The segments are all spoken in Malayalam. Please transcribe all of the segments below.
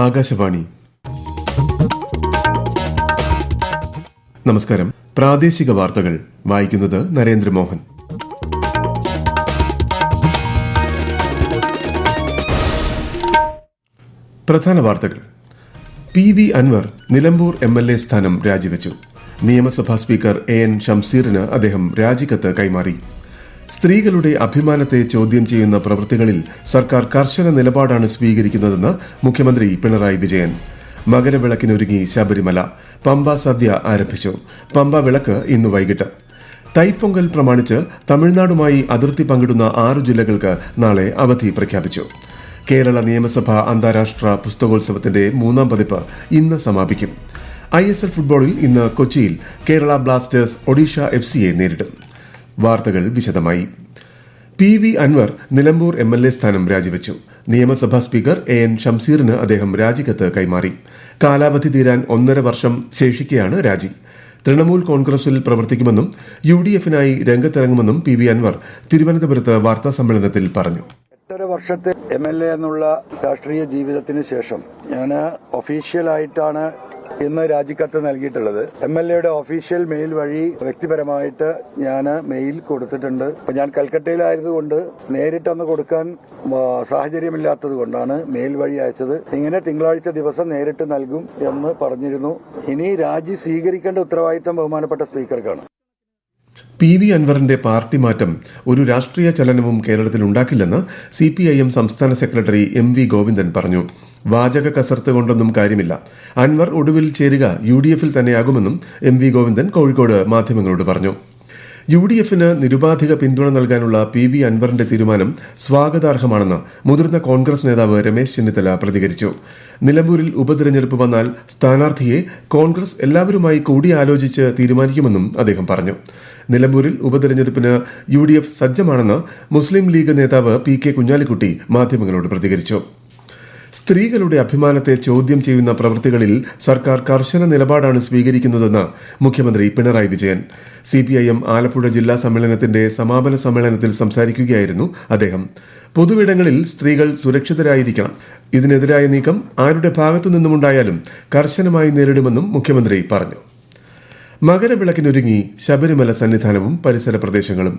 ആകാശവാണി. നമസ്കാരം. പ്രാദേശിക വാർത്തകൾ വായിക്കുന്നത് നരേന്ദ്രമോഹൻ. പ്രധാന വാർത്തകൾ. PV അൻവർ നിലമ്പൂർ MLA സ്ഥാനം രാജിവെച്ചു. നിയമസഭാ സ്പീക്കർ AN ഷംസീറിന് അദ്ദേഹം രാജിക്കത്ത് കൈമാറി. സ്ത്രീകളുടെ അഭിമാനത്തെ ചോദ്യം ചെയ്യുന്ന പ്രവൃത്തികളിൽ സർക്കാർ കർശന നിലപാടാണ് സ്വീകരിക്കുന്നതെന്ന് മുഖ്യമന്ത്രി പിണറായി വിജയൻ. മകരവിളക്കിനൊരുങ്ങി ശബരിമല. പമ്പ സദ്യ ആരംഭിച്ചു. പമ്പ വിളക്ക് ഇന്ന് വൈകിട്ട്. തൈപ്പൊങ്കൽ പ്രമാണിച്ച് തമിഴ്നാടുമായി അതിർത്തി പങ്കിടുന്ന 6 ജില്ലകൾക്ക് നാളെ അവധി പ്രഖ്യാപിച്ചു. കേരള നിയമസഭാ അന്താരാഷ്ട്ര പുസ്തകോത്സവത്തിന്റെ 3ാം പതിപ്പ് ഇന്ന് സമാപിക്കും. ISL ഫുട്ബോളിൽ ഇന്ന് കൊച്ചിയിൽ കേരള ബ്ലാസ്റ്റേഴ്സ് ഒഡീഷ FCയെ നേരിടും. വാർത്തകൾ വിശദമായി. PV അൻവർ നിലമ്പൂർ MLA സ്ഥാനം രാജിവെച്ചു. നിയമസഭാ സ്പീക്കർ AN ഷംസീറിന് അദ്ദേഹം രാജിക്കത്ത് കൈമാറി. കാലാവധി തീരാൻ 1.5 വർഷം ശേഷിക്കെയാണ് രാജി. തൃണമൂൽ കോൺഗ്രസിൽ പ്രവർത്തിക്കുമെന്നും UDF-നായി രംഗത്തിറങ്ങുമെന്നും PV അൻവർ തിരുവനന്തപുരത്ത് വാർത്താസമ്മേളനത്തിൽ പറഞ്ഞു. 8.5 വർഷത്തെ MLA എന്നുള്ള രാഷ്ട്രീയ ജീവിതത്തിന് ശേഷം ഞാൻ ഒഫീഷ്യലായിട്ടാണ് ഇന്ന് രാജിക്കത്ത് നൽകിയിട്ടുള്ളത്. MLAയുടെ ഒഫീഷ്യൽ മെയിൽ വഴി വ്യക്തിപരമായിട്ട് ഞാൻ മെയിൽ കൊടുത്തിട്ടുണ്ട്. അപ്പം ഞാൻ കൽക്കട്ടയിലായതുകൊണ്ട് നേരിട്ടൊന്ന് കൊടുക്കാൻ സാഹചര്യമില്ലാത്തത് കൊണ്ടാണ് മെയിൽ വഴി അയച്ചത്. ഇങ്ങനെ തിങ്കളാഴ്ച ദിവസം നേരിട്ട് നൽകും എന്ന് പറഞ്ഞിരുന്നു. ഇനി രാജി സ്വീകരിക്കേണ്ട ഉത്തരവാദിത്തം ബഹുമാനപ്പെട്ട സ്പീക്കർക്കാണ്. PV അൻവറിന്റെ പാർട്ടി മാറ്റം ഒരു രാഷ്ട്രീയ ചലനവും കേരളത്തിൽ ഉണ്ടാക്കില്ലെന്ന് CPIM സംസ്ഥാന സെക്രട്ടറി MV ഗോവിന്ദൻ പറഞ്ഞു. വാചക കസർത്ത് കൊണ്ടൊന്നും കാര്യമില്ല. അൻവർ ഒടുവിൽ ചേരുക UDF-ൽ തന്നെയാകുമെന്നും MV ഗോവിന്ദൻ കോഴിക്കോട് മാധ്യമങ്ങളോട് പറഞ്ഞു. UDF-ന് നിരുപാധിക പിന്തുണ നൽകാനുള്ള PV അൻവറിന്റെ തീരുമാനം സ്വാഗതാർഹമാണെന്ന് മുതിർന്ന കോൺഗ്രസ് നേതാവ് രമേശ് ചെന്നിത്തല പ്രതികരിച്ചു. നിലമ്പൂരിൽ ഉപതെരഞ്ഞെടുപ്പ് വന്നാൽ സ്ഥാനാർത്ഥിയെ കോൺഗ്രസ് എല്ലാവരുമായി കൂടിയാലോചിച്ച് തീരുമാനിക്കുമെന്നും അദ്ദേഹം പറഞ്ഞു. നിലമ്പൂരിൽ ഉപതെരഞ്ഞെടുപ്പിന് UDF സജ്ജമാണെന്ന് മുസ്ലിം ലീഗ് നേതാവ് PK കുഞ്ഞാലിക്കുട്ടി മാധ്യമങ്ങളോട് പ്രതികരിച്ചു. സ്ത്രീകളുടെ അഭിമാനത്തെ ചോദ്യം ചെയ്യുന്ന പ്രവൃത്തികളിൽ സർക്കാർ കർശന നിലപാടാണ് സ്വീകരിക്കുന്നതെന്ന് മുഖ്യമന്ത്രി പിണറായി വിജയൻ. CPIM ആലപ്പുഴ ജില്ലാ സമ്മേളനത്തിന്റെ സമാപന സമ്മേളനത്തിൽ സംസാരിക്കുകയായിരുന്നു അദ്ദേഹം. പൊതുവിടങ്ങളിൽ സ്ത്രീകൾ സുരക്ഷിതരായിരിക്കണം. ഇതിനെതിരായ നീക്കം ആരുടെ ഭാഗത്തു നിന്നുമുണ്ടായാലും കർശനമായി നേരിടുമെന്നും മുഖ്യമന്ത്രി പറഞ്ഞു. മകരവിളക്കിനൊരുങ്ങി ശബരിമല സന്നിധാനവും പരിസര പ്രദേശങ്ങളും.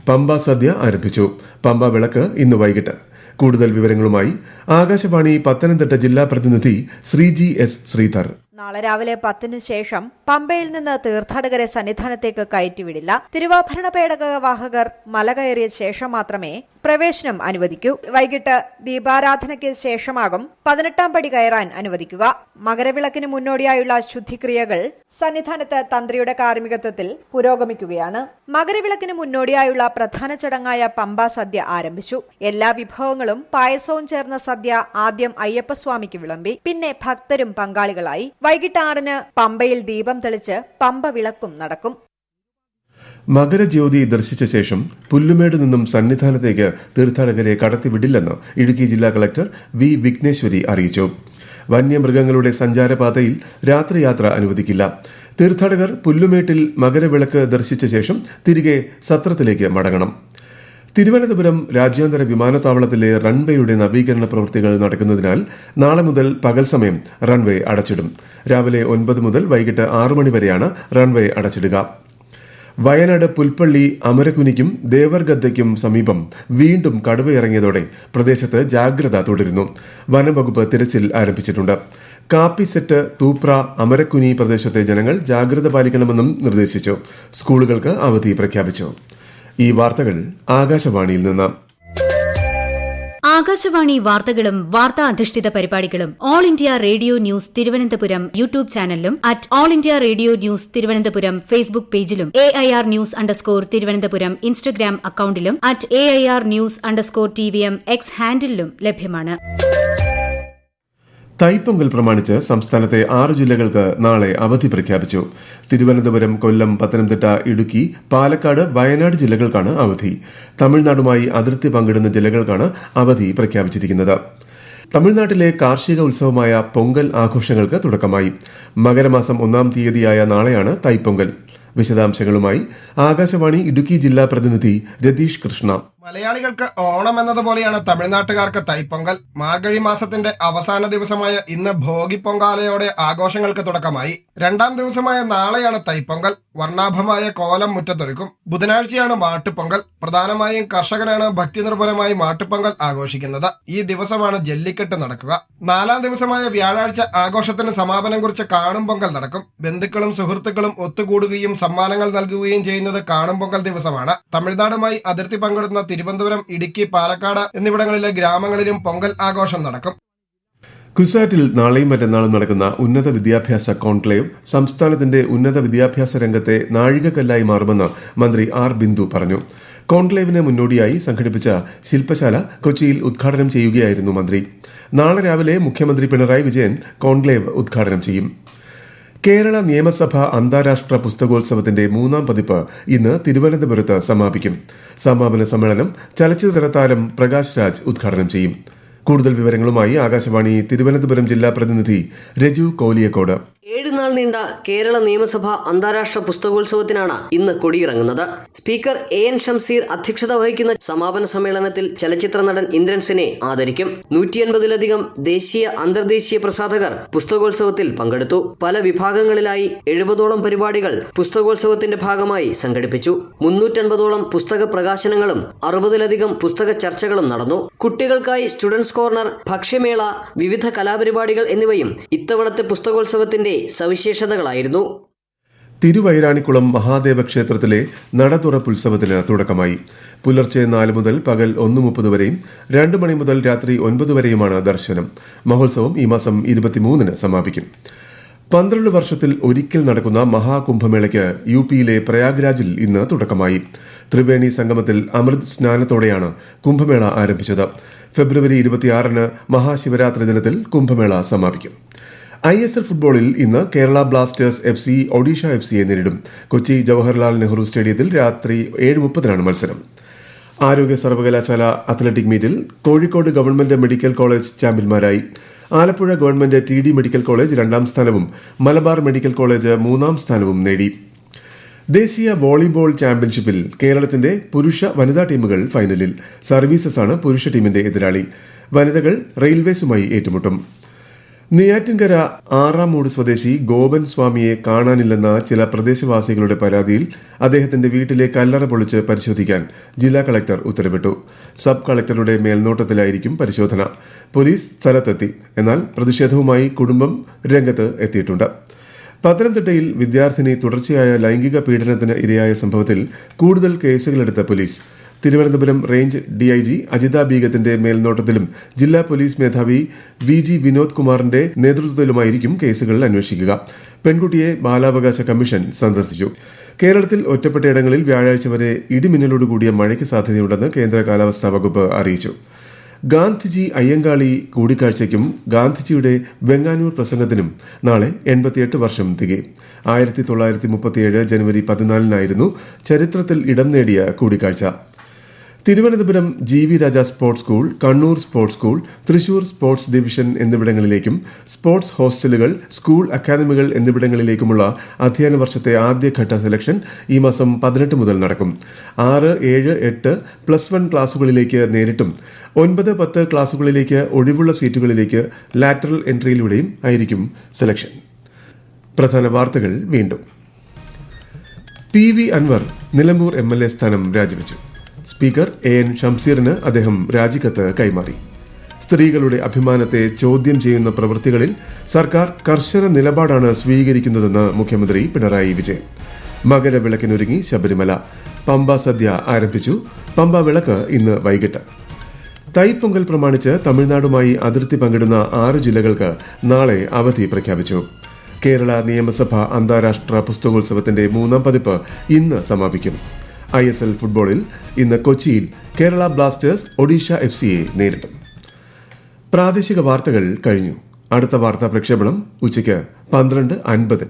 പമ്പ സദ്യ ആരംഭിച്ചു. പമ്പ വിളക്ക് ഇന്ന് വൈകിട്ട്. കൂടുതൽ വിവരങ്ങളുമായി ആകാശവാണി പത്തനംതിട്ട ജില്ലാ പ്രതിനിധി ശ്രീജി S. ശ്രീധർ. നാളെ രാവിലെ 10-ന് ശേഷം പമ്പയിൽ നിന്ന് തീർത്ഥാടകരെ സന്നിധാനത്തേക്ക് കയറ്റിവിടില്ല. തിരുവാഭരണ പേടക വാഹകർ മല കയറിയ ശേഷം മാത്രമേ പ്രവേശനം അനുവദിക്കൂ. വൈകിട്ട് ദീപാരാധനയ്ക്ക് ശേഷമാകും 18ാം പടി കയറാൻ അനുവദിക്കുക. മകരവിളക്കിന് മുന്നോടിയായുള്ള ശുദ്ധിക്രിയകൾ സന്നിധാനത്ത് തന്ത്രിയുടെ കാർമ്മികത്വത്തിൽ പുരോഗമിക്കുകയാണ്. മകരവിളക്കിന് മുന്നോടിയായുള്ള പ്രധാന ചടങ്ങായ പമ്പ സദ്യ ആരംഭിച്ചു. എല്ലാ വിഭവങ്ങളും പായസവും ചേർന്ന സദ്യ ആദ്യം അയ്യപ്പസ്വാമിക്ക് വിളമ്പി. പിന്നെ ഭക്തരും പങ്കാളികളായി. വൈകിട്ട് 6-ന് പമ്പയിൽ ദീപം തെളിച്ച് പമ്പ വിളക്കും നടക്കും. മകരജ്യോതി ദർശിച്ച ശേഷം പുല്ലുമേട് നിന്നും സന്നിധാനത്തേക്ക് തീർത്ഥാടകരെ കടത്തിവിടില്ലെന്ന് ഇടുക്കി ജില്ലാ കളക്ടർ V. വിഘ്നേശ്വരി അറിയിച്ചു. വന്യമൃഗങ്ങളുടെ സഞ്ചാരപാതയിൽ രാത്രിയാത്ര അനുവദിക്കില്ല. തീർത്ഥാടകർ പുല്ലുമേട്ടിൽ മകരവിളക്ക് ദർശിച്ച ശേഷം തിരികെ സത്രത്തിലേക്ക് മടങ്ങണം. തിരുവനന്തപുരം രാജ്യാന്തര വിമാനത്താവളത്തിലെ റൺവേയുടെ നവീകരണ പ്രവൃത്തികൾ നടക്കുന്നതിനാൽ നാളെ മുതൽ പകൽ സമയം റൺവേ അടച്ചിടും. രാവിലെ 9 മുതൽ വൈകിട്ട് 6 മണി വരെയാണ് റൺവേ അടച്ചിടുക. വയനാട് പുൽപ്പള്ളി അമരക്കുനിക്കും ദേവർഗദ്ദയ്ക്കും സമീപം വീണ്ടും കടുവയിറങ്ങിയതോടെ പ്രദേശത്ത് ജാഗ്രത തുടരുന്നു. വനംവകുപ്പ് തിരച്ചിൽ ആരംഭിച്ചിട്ടുണ്ട്. കാപ്പിസെറ്റ്, തൂപ്ര, അമരക്കുനി പ്രദേശത്തെ ജനങ്ങൾ ജാഗ്രത പാലിക്കണമെന്നും നിർദ്ദേശിച്ചു. സ്കൂളുകൾക്ക് അവധി പ്രഖ്യാപിച്ചു. ഈ വാർത്തകൾ ആകാശവാണിയിൽ നിന്ന്. ആകാശവാണി വാർത്തകളും വാർത്താ അധിഷ്ഠിത പരിപാടികളും All India Radio News Thiruvananthapuram YouTube ചാനലിലും All India Radio News Thiruvananthapuram Facebook പേജിലും AIR News _തിരുവനന്തപുരം ഇൻസ്റ്റഗ്രാം അക്കൌണ്ടിലും AIR News _TVM X ഹാൻഡിലും ലഭ്യമാണ്. തൈപ്പൊങ്കൽ പ്രമാണിച്ച് സംസ്ഥാനത്തെ 6 ജില്ലകൾക്ക് നാളെ അവധി പ്രഖ്യാപിച്ചു. തിരുവനന്തപുരം, കൊല്ലം, പത്തനംതിട്ട, ഇടുക്കി, പാലക്കാട്, വയനാട് ജില്ലകൾക്കാണ് അവധി. തമിഴ്നാടുമായി അതിർത്തി പങ്കിടുന്ന ജില്ലകൾക്കാണ് അവധി പ്രഖ്യാപിച്ചിരിക്കുന്നത്. തമിഴ്നാട്ടിലെ കാർഷിക ഉത്സവമായ പൊങ്കൽ ആഘോഷങ്ങൾക്ക് തുടക്കമായി. മകരമാസം 1-ാം തീയതിയായ നാളെയാണ് തൈപ്പൊങ്കൽ. വിശദാംശങ്ങളുമായി ആകാശവാണി ഇടുക്കി ജില്ലാ പ്രതിനിധി രതീഷ് കൃഷ്ണ. മലയാളികൾക്ക് ഓണം എന്നതുപോലെയാണ് തമിഴ്നാട്ടുകാർക്ക് തൈപ്പൊങ്കൽ. മാർഗഴി മാസത്തിന്റെ അവസാന ദിവസമായ ഇന്ന് ഭോഗി പൊങ്കാലയോടെ ആഘോഷങ്ങൾക്ക് തുടക്കമായി. രണ്ടാം ദിവസമായ നാളെയാണ് തൈപ്പൊങ്കൽ. വർണ്ണാഭമായ കോലം മുറ്റത്തൊരുക്കും. ബുധനാഴ്ചയാണ് മാട്ടുപ്പൊങ്കൽ. പ്രധാനമായും കർഷകരാണ് ഭക്തിനിർഭരമായി മാട്ടുപ്പൊങ്കൽ ആഘോഷിക്കുന്നത്. ഈ ദിവസമാണ് ജല്ലിക്കെട്ട് നടക്കുക. നാലാം ദിവസമായ വ്യാഴാഴ്ച ആഘോഷത്തിന് സമാപനം കുറിച്ച് കാണും പൊങ്കൽ നടക്കും. ബന്ധുക്കളും സുഹൃത്തുക്കളും ഒത്തുകൂടുകയും സമ്മാനങ്ങൾ നൽകുകയും ചെയ്യുന്നത് കാണും പൊങ്കൽ ദിവസമാണ്. തമിഴ്നാടുമായി അതിർത്തി പങ്കിടുന്ന തിരുവനന്തപുരം, ഇടുക്കി, പാലക്കാട് എന്നിവിടങ്ങളിലെ ഗ്രാമങ്ങളിലും പൊങ്കൽ ആഘോഷം നടക്കും. കുസാറ്റിൽ നാളെയും മറ്റന്നാളും നടക്കുന്ന ഉന്നത വിദ്യാഭ്യാസ കോൺക്ലേവ് സംസ്ഥാനത്തിന്റെ ഉന്നത വിദ്യാഭ്യാസ രംഗത്തെ നാഴികക്കല്ലായി മാറുമെന്ന് മന്ത്രി ആർ ബിന്ദു പറഞ്ഞു. കോൺക്ലേവിന് മുന്നോടിയായി സംഘടിപ്പിച്ച ശില്പശാല കൊച്ചിയിൽ ഉദ്ഘാടനം ചെയ്യുകയായിരുന്നു മന്ത്രി. നാളെ രാവിലെ മുഖ്യമന്ത്രി പിണറായി വിജയൻ കോൺക്ലേവ് ഉദ്ഘാടനം ചെയ്യും. കേരള നിയമസഭ അന്താരാഷ്ട്ര പുസ്തകോത്സവത്തിന്റെ 3ാം പതിപ്പ് ഇന്ന് തിരുവനന്തപുരത്ത് സമാപിക്കും. സമാപന സമ്മേളനം ചലച്ചിത്ര താരം പ്രകാശ് രാജ് ഉദ്ഘാടനം ചെയ്യും. കൂടുതൽ വിവരങ്ങളുമായി ആകാശവാണി തിരുവനന്തപുരം ജില്ലാ പ്രതിനിധി രജു കോലിയക്കോട്. 7 നാൾ നീണ്ട കേരള നിയമസഭ അന്താരാഷ്ട്ര പുസ്തകോത്സവത്തിനാണ് ഇന്ന് കൊടിയിറങ്ങുന്നത്. സ്പീക്കർ AN ഷംസീർ അധ്യക്ഷത വഹിക്കുന്ന സമാപന സമ്മേളനത്തിൽ ചലച്ചിത്ര നടൻ ഇന്ദ്രൻസിനെ ആദരിക്കും. 180ലധികം ദേശീയ അന്തർദേശീയ പ്രസാധകർ പുസ്തകോത്സവത്തിൽ പങ്കെടുത്തു. പല വിഭാഗങ്ങളിലായി 70ഓളം പരിപാടികൾ പുസ്തകോത്സവത്തിന്റെ ഭാഗമായി സംഘടിപ്പിച്ചു. 350ഓളം പുസ്തക പ്രകാശനങ്ങളും 60ലധികം പുസ്തക ചർച്ചകളും നടന്നു. കുട്ടികൾക്കായി സ്റ്റുഡൻസ് കോർണർ, ഭക്ഷ്യമേള, വിവിധ കലാപരിപാടികൾ എന്നിവയും ഇത്തവണത്തെ പുസ്തകോത്സവത്തിന്റെ സവിശേഷതകളായിരുന്നു. തിരുവൈരാണിക്കുളം മഹാദേവ ക്ഷേത്രത്തിലെ നടതുറപ്പുത്സവത്തിന് തുടക്കമായി. പുലർച്ചെ 4 മുതൽ പകൽ 1:30 വരെയും 2 മണി മുതൽ രാത്രി 9 വരെയുമാണ് ദർശനം. മഹോത്സവം ഈ മാസം 23-ന് സമാപിക്കും. 12 വർഷത്തിൽ ഒരിക്കൽ നടക്കുന്ന മഹാകുംഭമേളയ്ക്ക് UP-യിലെ പ്രയാഗ്രാജിൽ ഇന്ന് തുടക്കമായി. ത്രിവേണി സംഗമത്തിൽ അമൃത് സ്നാനത്തോടെയാണ് കുംഭമേള ആരംഭിച്ചത്. ഫെബ്രുവരി 26-ന് മഹാശിവരാത്രി ദിനത്തിൽ കുംഭമേള സമാപിക്കും. ISL ഫുട്ബോളിൽ ഇന്ന് കേരള ബ്ലാസ്റ്റേഴ്സ് FC ഒഡീഷ FCയെ നേരിടും. കൊച്ചി ജവഹർലാൽ നെഹ്റു സ്റ്റേഡിയത്തിൽ രാത്രി 7:30-നാണ് മത്സരം. ആരോഗ്യ സർവകലാശാല അത്ലറ്റിക് മീറ്റിൽ കോഴിക്കോട് ഗവൺമെന്റ് മെഡിക്കൽ കോളേജ് ചാമ്പ്യന്മാരായി. Alappuzha government TD medical college 2ാം സ്ഥാനവും മലബാർ മെഡിക്കൽ കോളേജ് 3ാം സ്ഥാനവും നേടി. ദേശീയ വോളിബോൾ ചാമ്പ്യൻഷിപ്പിൽ കേരളത്തിന്റെ പുരുഷ വനിതാ ടീമുകൾ ഫൈനലിൽ. സർവീസസാണ് പുരുഷ ടീമിന്റെ എതിരാളി. വനിതകൾ റെയിൽവേസുമായി ഏറ്റുമുട്ടും. നെയ്യാറ്റിൻകര ആറാമൂട് സ്വദേശി ഗോപൻ സ്വാമിയെ കാണാനില്ലെന്ന ചില പ്രദേശവാസികളുടെ പരാതിയിൽ അദ്ദേഹത്തിന്റെ വീട്ടിലെ കല്ലറ പൊളിച്ച് പരിശോധിക്കാൻ ജില്ലാ കളക്ടർ ഉത്തരവിട്ടു. സബ് കളക്ടറുടെ മേൽനോട്ടത്തിലായിരിക്കും പരിശോധന. പോലീസ് സ്ഥലത്തെത്തി. എന്നാൽ പ്രതിഷേധവുമായി കുടുംബം രംഗത്ത് എത്തിയിട്ടുണ്ട്. പത്തനംതിട്ടയിൽ വിദ്യാർത്ഥിനി തുടർച്ചയായ ലൈംഗിക പീഡനത്തിന് ഇരയായ സംഭവത്തിൽ കൂടുതൽ കേസുകളെടുത്ത police. Thiruvananthapuram range DIG Ajitha ബീഗത്തിന്റെ മേൽനോട്ടത്തിലും ജില്ലാ പോലീസ് മേധാവി VG വിനോദ് കുമാറിന്റെ നേതൃത്വത്തിലുമായിരിക്കും കേസുകൾ അന്വേഷിക്കുക. പെൺകുട്ടിയെ ബാലാവകാശ കമ്മീഷൻ സന്ദർശിച്ചു. കേരളത്തിൽ ഒറ്റപ്പെട്ടയിടങ്ങളിൽ വ്യാഴാഴ്ച വരെ ഇടിമിന്നലോടുകൂടിയ മഴയ്ക്ക് സാധ്യതയുണ്ടെന്ന് കേന്ദ്ര കാലാവസ്ഥാ വകുപ്പ് അറിയിച്ചു. ഗാന്ധിജി അയ്യങ്കാളി കൂടിക്കാഴ്ചയ്ക്കും ഗാന്ധിജിയുടെ വെങ്ങാനൂർ പ്രസംഗത്തിനും നാളെ 88 വർഷം തികയും. 1937 ജനുവരി 14-നായിരുന്നു ചരിത്രത്തിൽ ഇടം നേടിയ കൂടിക്കാഴ്ച. Thiruvananthapuram GV Raja sports school, Kannur sports school, Thrissur sports division എന്നിവിടങ്ങളിലേക്കും സ്പോർട്സ് ഹോസ്റ്റലുകൾ, സ്കൂൾ അക്കാദമികൾ എന്നിവിടങ്ങളിലേക്കുമുള്ള അധ്യയന വർഷത്തെ ആദ്യഘട്ട സെലക്ഷൻ ഈ മാസം 18 മുതൽ നടക്കും. 6, 7, 8 +1 ക്ലാസുകളിലേക്ക് നേരിട്ടും 9, 10 ക്ലാസുകളിലേക്ക് ഒഴിവുള്ള സീറ്റുകളിലേക്ക് ലാറ്ററൽ എൻട്രിയിലൂടെയും ആയിരിക്കും സെലക്ഷൻ. പ്രധാന വാർത്തകൾ വീണ്ടും. PV അൻവർ നിലമ്പൂർ MLA സ്ഥാനം രാജിവെച്ചു. സ്പീക്കർ AN ഷംസീറിന് അദ്ദേഹം രാജിക്കത്ത് കൈമാറി. സ്ത്രീകളുടെ അഭിമാനത്തെ ചോദ്യം ചെയ്യുന്ന പ്രവൃത്തികളിൽ സർക്കാർ കർശന നിലപാടാണ് സ്വീകരിക്കുന്നതെന്ന് മുഖ്യമന്ത്രി പിണറായി വിജയൻ. മകരവിളക്കിനൊരുങ്ങി ശബരിമല. പമ്പ സദ്യ ആരംഭിച്ചു. പമ്പ വിളക്ക് ഇന്ന് വൈകിട്ട്. തൈപ്പൊങ്കൽ പ്രമാണിച്ച് തമിഴ്നാടുമായി അതിർത്തി പങ്കിടുന്ന 6 ജില്ലകൾക്ക് നാളെ അവധി പ്രഖ്യാപിച്ചു. കേരള നിയമസഭ അന്താരാഷ്ട്ര പുസ്തകോത്സവത്തിന്റെ 3ാം പതിപ്പ് ഇന്ന് സമാപിക്കും. ISL ഫുട്ബോളിൽ ഇന്ന് കൊച്ചിയിൽ കേരള ബ്ലാസ്റ്റേഴ്സ് ഒഡീഷ FCയെ നേരിടും. പ്രാദേശിക വാർത്തകൾ കഴിഞ്ഞു. അടുത്ത വാർത്താ പ്രക്ഷേപണം ഉച്ചയ്ക്ക് 12:50.